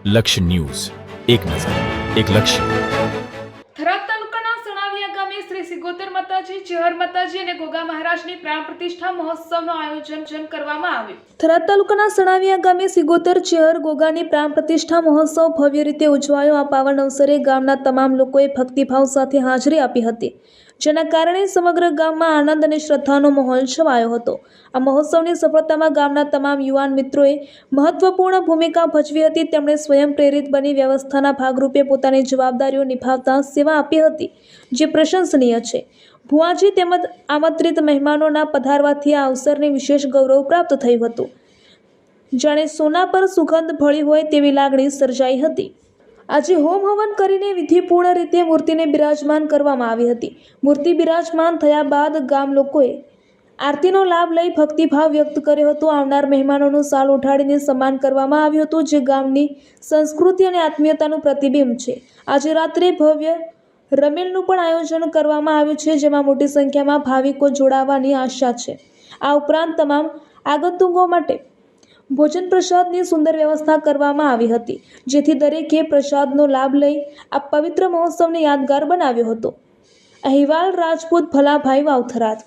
લક્ષ્ય ન્યૂઝ, એક નજર, એક લક્ષ્ય. થરાદ તાલુકાના સણાવિયા ગામે શ્રી સિગોતર માતાજી, ચેહર માતાજી અને ગોગા મહારાજની પ્રાણ પ્રતિષ્ઠા મહોત્સવનું આયોજન કરવામાં આવ્યું. થરાદ તાલુકાના સણાવિયા ગામે સિગોતર, ચેહર, ગોગાની પ્રાણ પ્રતિષ્ઠા મહોત્સવ ભવ્ય રીતે ઉજવાયો. આ પાવન અવસરે ગામના તમામ લોકોએ ભક્તિભાવ સાથે હાજરી આપી હતી, જેના કારણે સમગ્ર ગામમાં આનંદ અને શ્રદ્ધાનો માહોલ છવાયો હતો. આ મહોત્સવની સફળતામાં ગામના તમામ યુવાન મિત્રોએ મહત્વપૂર્ણ ભૂમિકા ભજવી હતી. તેમણે સ્વયં પ્રેરિત બની વ્યવસ્થાના ભાગરૂપે પોતાની જવાબદારીઓ નિભાવતા સેવા આપી હતી, જે પ્રશંસનીય છે. ભુવાજી તેમજ આમંત્રિત મહેમાનોના પધારવાથી આ અવસરને વિશેષ ગૌરવ પ્રાપ્ત થયું હતું. જાણે સોના પર સુગંધ ભળી હોય તેવી લાગણી સર્જાઈ હતી. આજે હોમ હવન કરીને વિધિપૂર્ણ રીતે મૂર્તિને બિરાજમાન કરવામાં આવી હતી. મૂર્તિ બિરાજમાન થયા બાદ ગામ લોકોએ આરતીનો લાભ લઈ ભક્તિભાવ વ્યક્ત કર્યો હતો. આવનાર મહેમાનોનું સાલ ઉઠાડીને સન્માન કરવામાં આવ્યું હતું, જે ગામની સંસ્કૃતિ અને આત્મીયતાનું પ્રતિબિંબ છે. આજે રાત્રે ભવ્ય રમેલનું પણ આયોજન કરવામાં આવ્યું છે, જેમાં મોટી સંખ્યામાં ભાવિકો જોડાવાની આશા છે. આ ઉપરાંત તમામ આગંતુકો માટે ભોજન પ્રસાદની સુંદર વ્યવસ્થા કરવામાં આવી હતી, જેથી દરેકે પ્રસાદનો લાભ લઈ આ પવિત્ર મહોત્સવને યાદગાર બનાવ્યો હતો. અહેવાલ રાજપૂત ભલાભાઈ વાવથરાદ.